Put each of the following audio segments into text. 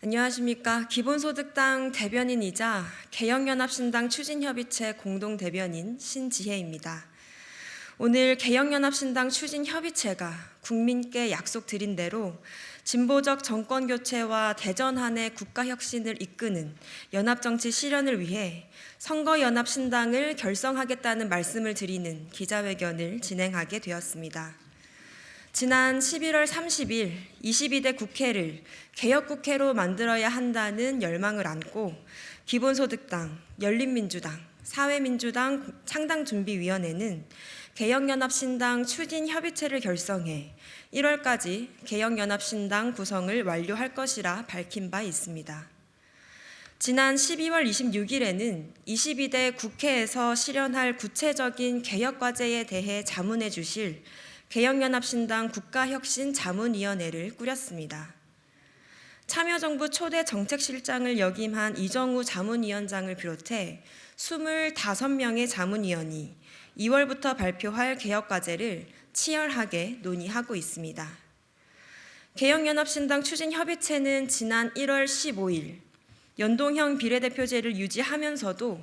안녕하십니까. 기본소득당 대변인이자 개혁연합신당 추진협의체 공동대변인 신지혜입니다. 오늘 개혁연합신당 추진협의체가 국민께 약속드린 대로 진보적 정권교체와 대전환의 국가혁신을 이끄는 연합정치 실현을 위해 선거연합신당을 결성하겠다는 말씀을 드리는 기자회견을 진행하게 되었습니다. 지난 11월 30일 22대 국회를 개혁국회로 만들어야 한다는 열망을 안고 기본소득당, 열린민주당, 사회민주당 창당준비위원회는 개혁연합신당 추진협의체를 결성해 1월까지 개혁연합신당 구성을 완료할 것이라 밝힌 바 있습니다. 지난 12월 26일에는 22대 국회에서 실현할 구체적인 개혁과제에 대해 자문해 주실 개혁연합신당 국가혁신자문위원회를 꾸렸습니다. 참여정부 초대 정책실장을 역임한 이정우 자문위원장을 비롯해 25명의 자문위원이 2월부터 발표할 개혁과제를 치열하게 논의하고 있습니다. 개혁연합신당 추진협의체는 지난 1월 15일 연동형 비례대표제를 유지하면서도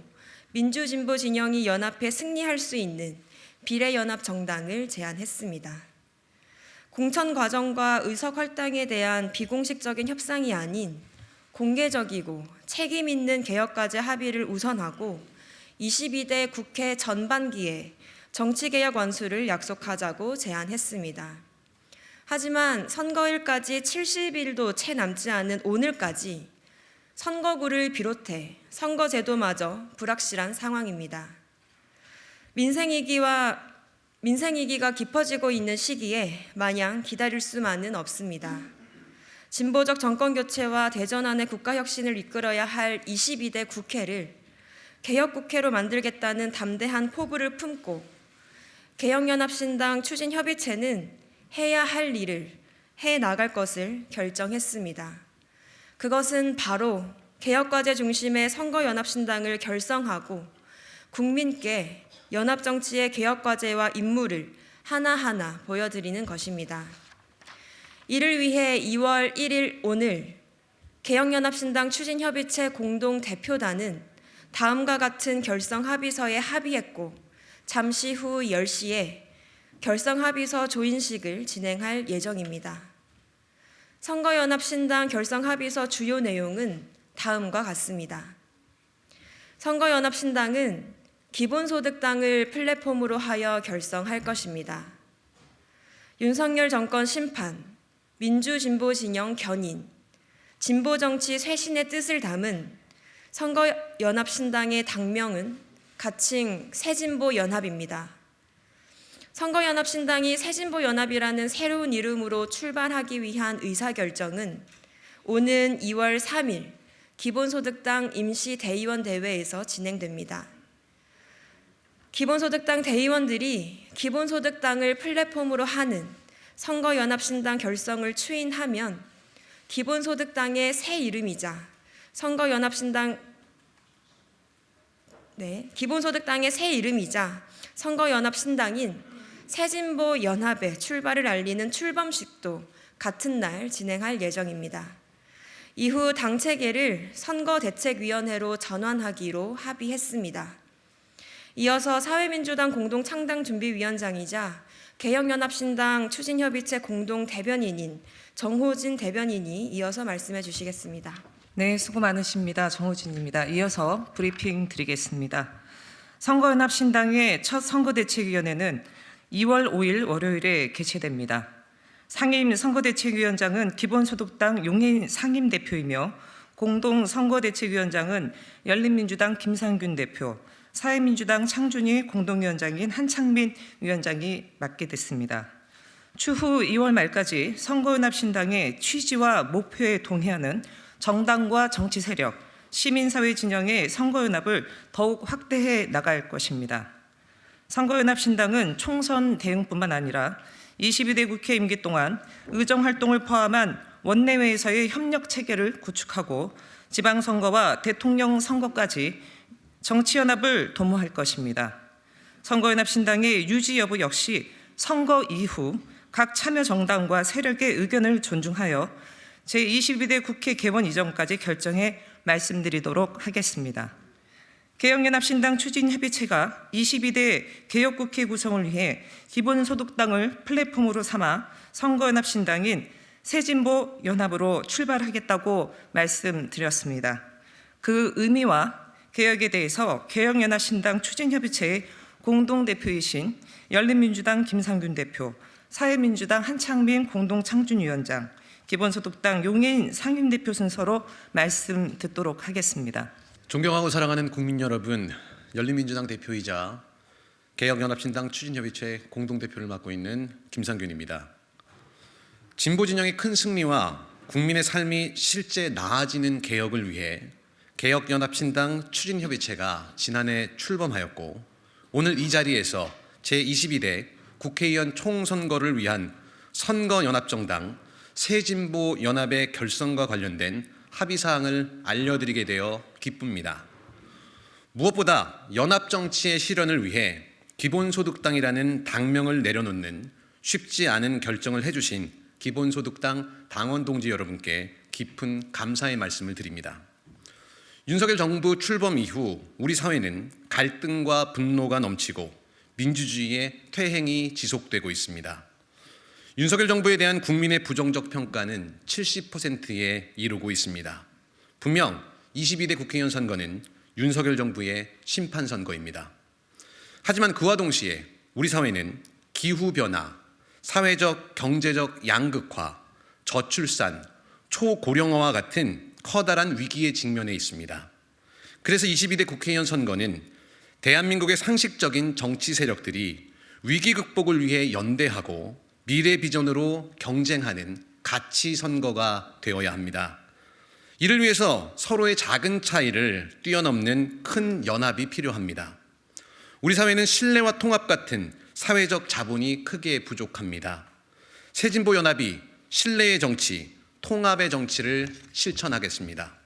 민주진보 진영이 연합해 승리할 수 있는 비례연합정당을 제안했습니다. 공천 과정과 의석 할당에 대한 비공식적인 협상이 아닌 공개적이고 책임 있는 개혁과제 합의를 우선하고 22대 국회 전반기에 정치개혁 완수를 약속하자고 제안했습니다. 하지만 선거일까지 70일도 채 남지 않은 오늘까지 선거구를 비롯해 선거제도마저 불확실한 상황입니다. 민생위기가 깊어지고 있는 시기에 마냥 기다릴 수만은 없습니다. 진보적 정권교체와 대전환의 국가혁신을 이끌어야 할 22대 국회를 개혁국회로 만들겠다는 담대한 포부를 품고 개혁연합신당 추진협의체는 해야 할 일을 해 나갈 것을 결정했습니다. 그것은 바로 개혁과제 중심의 선거연합신당을 결성하고 국민께 연합정치의 개혁과제와 임무를 하나하나 보여드리는 것입니다. 이를 위해 2월 1일 오늘 개혁연합신당 추진협의체 공동대표단은 다음과 같은 결성합의서에 합의했고 잠시 후 10시에 결성합의서 조인식을 진행할 예정입니다. 선거연합신당 결성합의서 주요 내용은 다음과 같습니다. 선거연합신당은 기본소득당을 플랫폼으로 하여 결성할 것입니다. 윤석열 정권 심판, 민주진보 진영 견인, 진보정치 쇄신의 뜻을 담은 선거연합신당의 당명은 가칭 새진보연합입니다. 선거연합신당이 새진보연합이라는 새로운 이름으로 출발하기 위한 의사결정은 오는 2월 3일 기본소득당 임시대의원 대회에서 진행됩니다. 기본소득당 대의원들이 기본소득당을 플랫폼으로 하는 선거연합신당 결성을 추인하면 기본소득당의 새 이름이자 기본소득당의 새 이름이자 선거연합신당인 새진보연합의 출발을 알리는 출범식도 같은 날 진행할 예정입니다. 이후 당체계를 선거대책위원회로 전환하기로 합의했습니다. 이어서 사회민주당 공동창당준비위원장이자 개혁연합신당 추진협의체 공동대변인인 정호진 대변인이 이어서 말씀해 주시겠습니다. 네, 수고 많으십니다. 정호진입니다. 이어서 브리핑 드리겠습니다. 선거연합신당의 첫 선거대책위원회는 2월 5일 월요일에 개최됩니다. 상임 선거대책위원장은 기본소득당 용해인 상임대표이며 공동선거대책위원장은 열린민주당 김상균 대표, 사회민주당 창준희 공동위원장인 한창민 위원장이 맡게 됐습니다. 추후 2월 말까지 선거연합신당의 취지와 목표에 동의하는 정당과 정치 세력, 시민사회 진영의 선거연합을 더욱 확대해 나갈 것입니다. 선거연합신당은 총선 대응뿐만 아니라 22대 국회 임기 동안 의정활동을 포함한 원내외에서의 협력체계를 구축하고 지방선거와 대통령 선거까지 정치연합을 도모할 것입니다. 선거연합신당의 유지 여부 역시 선거 이후 각 참여정당과 세력의 의견을 존중하여 제22대 국회 개원 이전까지 결정해 말씀드리도록 하겠습니다. 개혁연합신당 추진협의체가 22대 개혁국회 구성을 위해 기본소득당을 플랫폼으로 삼아 선거연합신당인 새진보연합으로 출발하겠다고 말씀드렸습니다. 그 의미와 개혁에 대해서 개혁연합신당 추진협의체의 공동대표이신 열린민주당 김상균 대표, 사회민주당 한창민 공동창준위원장, 기본소득당 용해인 상임대표 순서로 말씀 듣도록 하겠습니다. 존경하고 사랑하는 국민 여러분, 열린민주당 대표이자 개혁연합신당 추진협의체 공동대표를 맡고 있는 김상균입니다. 진보 진영의 큰 승리와 국민의 삶이 실제 나아지는 개혁을 위해 개혁연합신당 추진협의체가 지난해 출범하였고, 오늘 이 자리에서 제22대 국회의원 총선거를 위한 선거연합정당 새진보연합의 결성과 관련된 합의사항을 알려드리게 되어 기쁩니다. 무엇보다 연합정치의 실현을 위해 기본소득당이라는 당명을 내려놓는 쉽지 않은 결정을 해주신 기본소득당 당원 동지 여러분께 깊은 감사의 말씀을 드립니다. 윤석열 정부 출범 이후 우리 사회는 갈등과 분노가 넘치고 민주주의의 퇴행이 지속되고 있습니다. 윤석열 정부에 대한 국민의 부정적 평가는 70%에 이르고 있습니다. 분명 22대 국회의원 선거는 윤석열 정부의 심판 선거입니다. 하지만 그와 동시에 우리 사회는 기후변화, 사회적, 경제적 양극화, 저출산, 초고령화와 같은 커다란 위기에 직면해 있습니다. 그래서 22대 국회의원 선거는 대한민국의 상식적인 정치 세력들이 위기 극복을 위해 연대하고 미래 비전으로 경쟁하는 가치 선거가 되어야 합니다. 이를 위해서 서로의 작은 차이를 뛰어넘는 큰 연합이 필요합니다. 우리 사회는 신뢰와 통합 같은 사회적 자본이 크게 부족합니다. 새진보연합이 신뢰의 정치, 통합의 정치를 실천하겠습니다.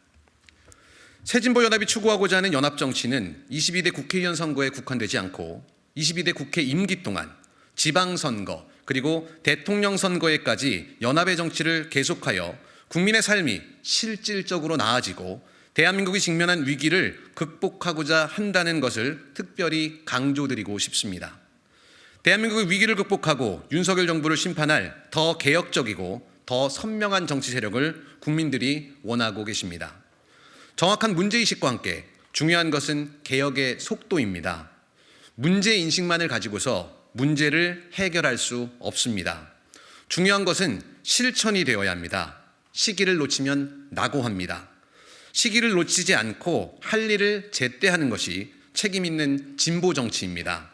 새진보연합이 추구하고자 하는 연합정치는 22대 국회의원 선거에 국한되지 않고 22대 국회 임기 동안 지방선거 그리고 대통령 선거에까지 연합의 정치를 계속하여 국민의 삶이 실질적으로 나아지고 대한민국이 직면한 위기를 극복하고자 한다는 것을 특별히 강조드리고 싶습니다. 대한민국의 위기를 극복하고 윤석열 정부를 심판할 더 개혁적이고 더 선명한 정치 세력을 국민들이 원하고 계십니다. 정확한 문제의식과 함께 중요한 것은 개혁의 속도입니다. 문제인식만을 가지고서 문제를 해결할 수 없습니다. 중요한 것은 실천이 되어야 합니다. 시기를 놓치면 낙오합니다. 시기를 놓치지 않고 할 일을 제때 하는 것이 책임 있는 진보 정치입니다.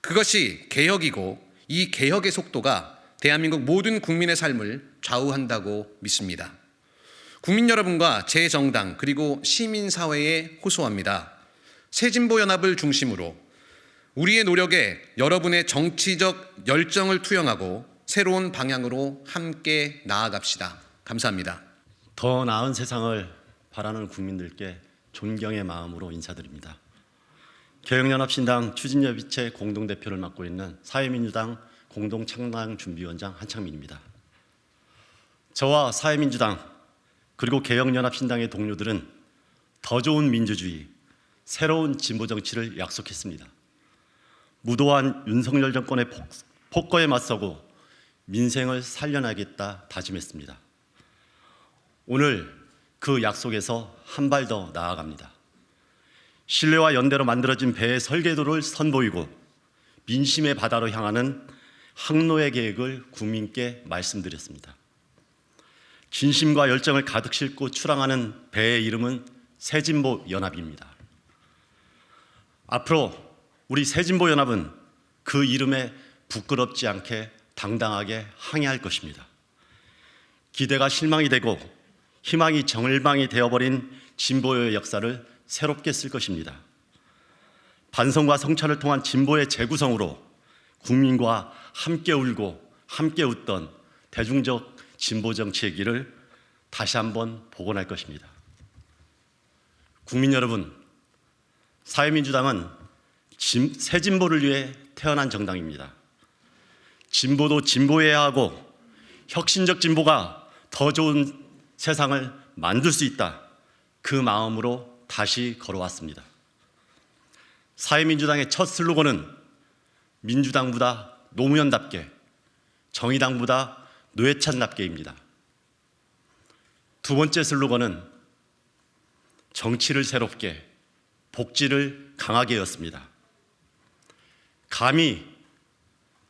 그것이 개혁이고 이 개혁의 속도가 대한민국 모든 국민의 삶을 좌우한다고 믿습니다. 국민 여러분과 제 정당 그리고 시민사회에 호소합니다. 새진보연합을 중심으로 우리의 노력에 여러분의 정치적 열정을 투영하고 새로운 방향으로 함께 나아갑시다. 감사합니다. 더 나은 세상을 바라는 국민들께 존경의 마음으로 인사드립니다. 개혁연합신당 추진협의체 공동대표를 맡고 있는 사회민주당 공동창당준비위원장 한창민입니다. 저와 사회민주당 그리고 개혁연합신당의 동료들은 더 좋은 민주주의, 새로운 진보정치를 약속했습니다. 무도한 윤석열 정권의 폭거에 맞서고 민생을 살려나가겠다 다짐했습니다. 오늘 그 약속에서 한 발 더 나아갑니다. 신뢰와 연대로 만들어진 배의 설계도를 선보이고 민심의 바다로 향하는 항로의 계획을 국민께 말씀드렸습니다. 진심과 열정을 가득 싣고 출항하는 배의 이름은 새진보연합입니다. 앞으로 우리 새진보연합은 그 이름에 부끄럽지 않게 당당하게 항해할 것입니다. 기대가 실망이 되고 희망이 절망이 되어버린 진보의 역사를 새롭게 쓸 것입니다. 반성과 성찰을 통한 진보의 재구성으로 국민과 함께 울고 함께 웃던 대중적 진보 정치의 길을 다시 한번 복원할 것입니다. 국민 여러분, 사회민주당은 새 진보를 위해 태어난 정당입니다. 진보도 진보해야 하고 혁신적 진보가 더 좋은 세상을 만들 수 있다. 그 마음으로 다시 걸어왔습니다. 사회민주당의 첫 슬로건은 민주당보다 노무현답게, 정의당보다 노회찬답게입니다. 두 번째 슬로건은 정치를 새롭게, 복지를 강하게였습니다. 감히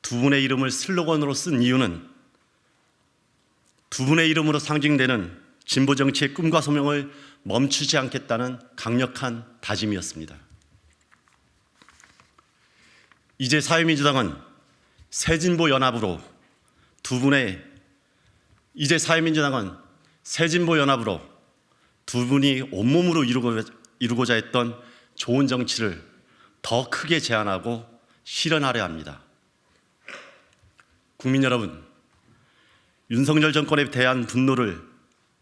두 분의 이름을 슬로건으로 쓴 이유는 두 분의 이름으로 상징되는 진보 정치의 꿈과 소명을 멈추지 않겠다는 강력한 다짐이었습니다. 이제 사회민주당은 새진보 연합으로 두 분이 온몸으로 이루고자 했던 좋은 정치를 더 크게 제안하고 실현하려 합니다. 국민 여러분, 윤석열 정권에 대한 분노를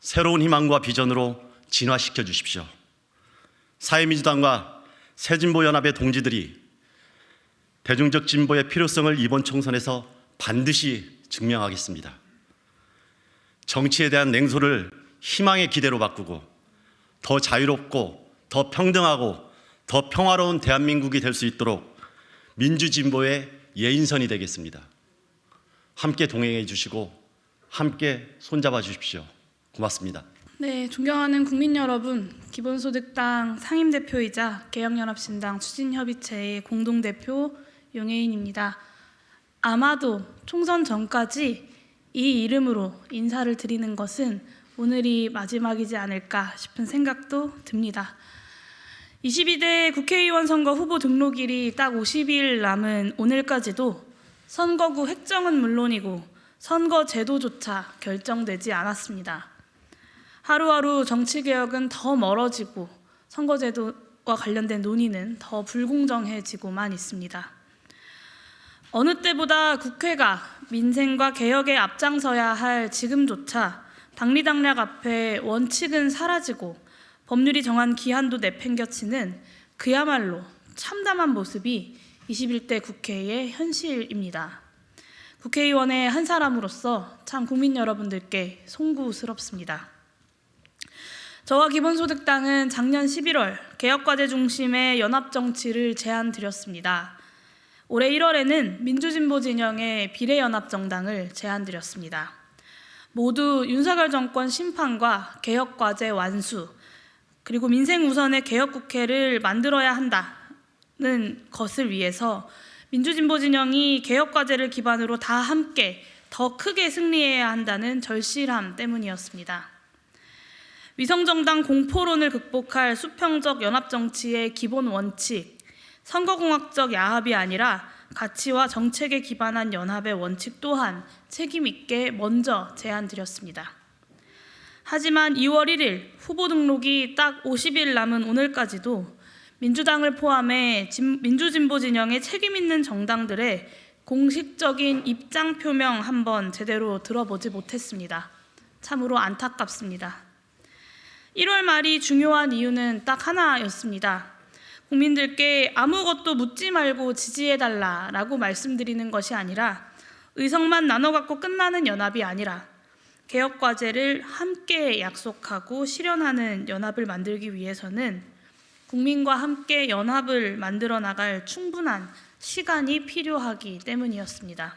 새로운 희망과 비전으로 진화시켜 주십시오. 사회민주당과 새진보연합의 동지들이 대중적 진보의 필요성을 이번 총선에서 반드시 증명하겠습니다. 정치에 대한 냉소를 희망의 기대로 바꾸고 더 자유롭고 더 평등하고 더 평화로운 대한민국이 될 수 있도록 민주진보의 예인선이 되겠습니다. 함께 동행해 주시고 함께 손잡아 주십시오. 고맙습니다. 네, 존경하는 국민 여러분, 기본소득당 상임대표이자 개혁연합신당 추진협의체의 공동대표 용혜인입니다. 아마도 총선 전까지 이 이름으로 인사를 드리는 것은 오늘이 마지막이지 않을까 싶은 생각도 듭니다. 22대 국회의원 선거 후보 등록일이 딱 50일 남은 오늘까지도 선거구 획정은 물론이고 선거 제도조차 결정되지 않았습니다. 하루하루 정치개혁은 더 멀어지고 선거제도와 관련된 논의는 더 불공정해지고만 있습니다. 어느 때보다 국회가 민생과 개혁에 앞장서야 할 지금조차 당리당략 앞에 원칙은 사라지고 법률이 정한 기한도 내팽겨치는 그야말로 참담한 모습이 21대 국회의 현실입니다. 국회의원의 한 사람으로서 참 국민 여러분들께 송구스럽습니다. 저와 기본소득당은 작년 11월 개혁과제 중심의 연합정치를 제안드렸습니다. 올해 1월에는 민주진보 진영의 비례연합정당을 제안드렸습니다. 모두 윤석열 정권 심판과 개혁과제 완수, 그리고 민생 우선의 개혁국회를 만들어야 한다는 것을 위해서 민주진보 진영이 개혁과제를 기반으로 다 함께 더 크게 승리해야 한다는 절실함 때문이었습니다. 위성정당 공포론을 극복할 수평적 연합정치의 기본 원칙, 선거공학적 야합이 아니라 가치와 정책에 기반한 연합의 원칙 또한 책임 있게 먼저 제안드렸습니다. 하지만 2월 1일 후보 등록이 딱 50일 남은 오늘까지도 민주당을 포함해 민주진보 진영의 책임 있는 정당들의 공식적인 입장 표명 한번 제대로 들어보지 못했습니다. 참으로 안타깝습니다. 1월 말이 중요한 이유는 딱 하나였습니다. 국민들께 아무것도 묻지 말고 지지해달라라고 말씀드리는 것이 아니라 의석만 나눠 갖고 끝나는 연합이 아니라 개혁과제를 함께 약속하고 실현하는 연합을 만들기 위해서는 국민과 함께 연합을 만들어 나갈 충분한 시간이 필요하기 때문이었습니다.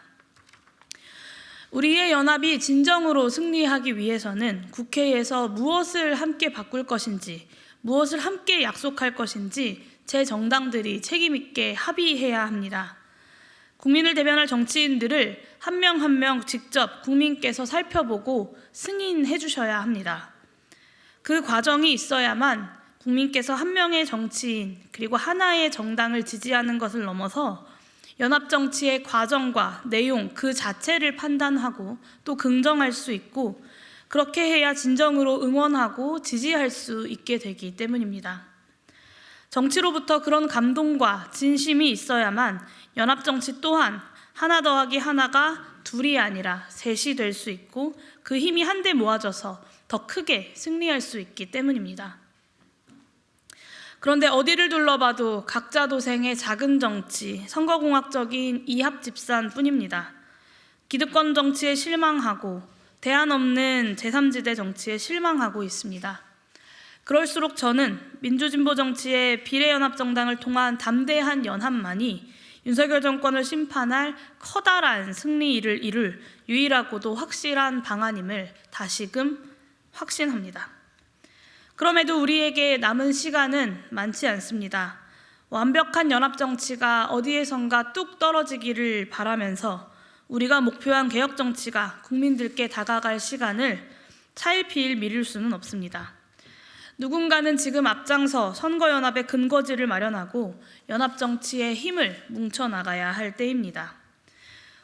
우리의 연합이 진정으로 승리하기 위해서는 국회에서 무엇을 함께 바꿀 것인지, 무엇을 함께 약속할 것인지 제 정당들이 책임 있게 합의해야 합니다. 국민을 대변할 정치인들을 한 명 한 명 직접 국민께서 살펴보고 승인해 주셔야 합니다. 그 과정이 있어야만 국민께서 한 명의 정치인 그리고 하나의 정당을 지지하는 것을 넘어서 연합정치의 과정과 내용 그 자체를 판단하고 또 긍정할 수 있고 그렇게 해야 진정으로 응원하고 지지할 수 있게 되기 때문입니다. 정치로부터 그런 감동과 진심이 있어야만 연합정치 또한 하나 더하기 하나가 둘이 아니라 셋이 될 수 있고 그 힘이 한데 모아져서 더 크게 승리할 수 있기 때문입니다. 그런데 어디를 둘러봐도 각자 도생의 작은 정치, 선거공학적인 이합집산뿐입니다. 기득권 정치에 실망하고 대안 없는 제3지대 정치에 실망하고 있습니다. 그럴수록 저는 민주진보 정치의 비례연합정당을 통한 담대한 연합만이 윤석열 정권을 심판할 커다란 승리를 이룰 유일하고도 확실한 방안임을 다시금 확신합니다. 그럼에도 우리에게 남은 시간은 많지 않습니다. 완벽한 연합정치가 어디에선가 뚝 떨어지기를 바라면서 우리가 목표한 개혁정치가 국민들께 다가갈 시간을 차일피일 미룰 수는 없습니다. 누군가는 지금 앞장서 선거연합의 근거지를 마련하고 연합정치의 힘을 뭉쳐나가야 할 때입니다.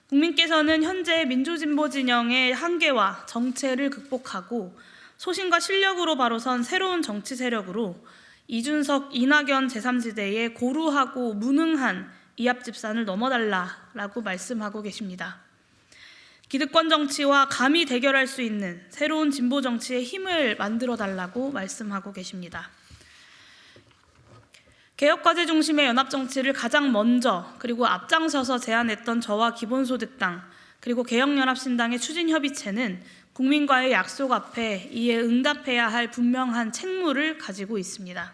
국민께서는 현재 민주진보 진영의 한계와 정체를 극복하고 소신과 실력으로 바로 선 새로운 정치 세력으로 이준석, 이낙연 제3지대의 고루하고 무능한 이합집산을 넘어달라라고 말씀하고 계십니다. 기득권 정치와 감히 대결할 수 있는 새로운 진보 정치의 힘을 만들어달라고 말씀하고 계십니다. 개혁과제 중심의 연합정치를 가장 먼저 그리고 앞장서서 제안했던 저와 기본소득당 그리고 개혁연합신당의 추진협의체는 국민과의 약속 앞에 이에 응답해야 할 분명한 책무를 가지고 있습니다.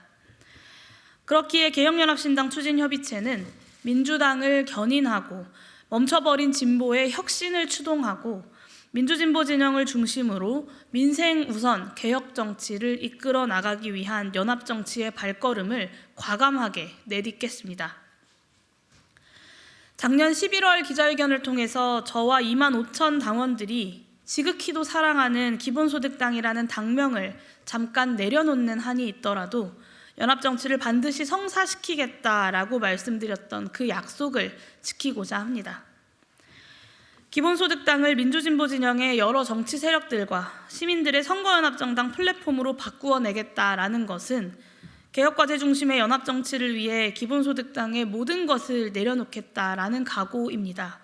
그렇기에 개혁연합신당 추진협의체는 민주당을 견인하고 멈춰버린 진보의 혁신을 추동하고 민주진보 진영을 중심으로 민생 우선 개혁 정치를 이끌어 나가기 위한 연합 정치의 발걸음을 과감하게 내딛겠습니다. 작년 11월 기자회견을 통해서 저와 2만 5천 당원들이 지극히도 사랑하는 기본소득당이라는 당명을 잠깐 내려놓는 한이 있더라도 연합정치를 반드시 성사시키겠다라고 말씀드렸던 그 약속을 지키고자 합니다. 기본소득당을 민주진보 진영의 여러 정치 세력들과 시민들의 선거연합정당 플랫폼으로 바꾸어내겠다라는 것은 개혁과제 중심의 연합정치를 위해 기본소득당의 모든 것을 내려놓겠다라는 각오입니다.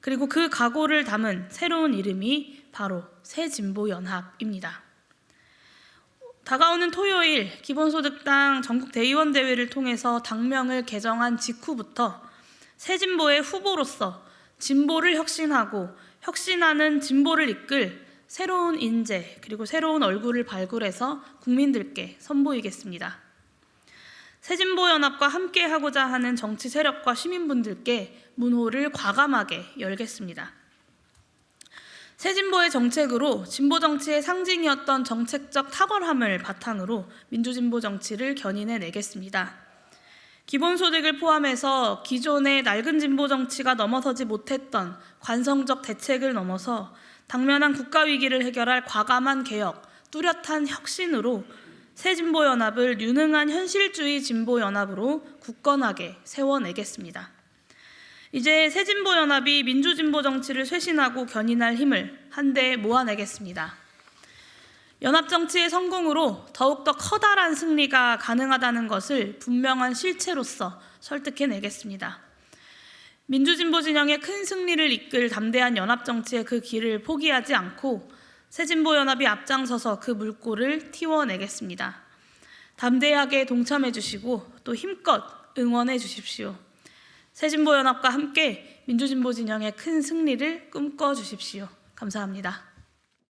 그리고 그 각오를 담은 새로운 이름이 바로 새진보연합입니다. 다가오는 토요일 기본소득당 전국대의원 대회를 통해서 당명을 개정한 직후부터 새진보의 후보로서 진보를 혁신하고 혁신하는 진보를 이끌 새로운 인재 그리고 새로운 얼굴을 발굴해서 국민들께 선보이겠습니다. 새진보연합과 함께하고자 하는 정치 세력과 시민분들께 문호를 과감하게 열겠습니다. 새진보의 정책으로 진보 정치의 상징이었던 정책적 탁월함을 바탕으로 민주진보 정치를 견인해내겠습니다. 기본소득을 포함해서 기존의 낡은 진보 정치가 넘어서지 못했던 관성적 대책을 넘어서 당면한 국가위기를 해결할 과감한 개혁, 뚜렷한 혁신으로 새진보연합을 유능한 현실주의 진보연합으로 굳건하게 세워내겠습니다. 이제 새진보연합이 민주진보 정치를 쇄신하고 견인할 힘을 한데 모아내겠습니다. 연합정치의 성공으로 더욱더 커다란 승리가 가능하다는 것을 분명한 실체로서 설득해내겠습니다. 민주진보 진영의 큰 승리를 이끌 담대한 연합정치의 그 길을 포기하지 않고 새진보연합이 앞장서서 그 물꼬를 틔워내겠습니다. 담대하게 동참해 주시고 또 힘껏 응원해 주십시오. 새진보연합과 함께 민주진보 진영의 큰 승리를 꿈꿔 주십시오. 감사합니다.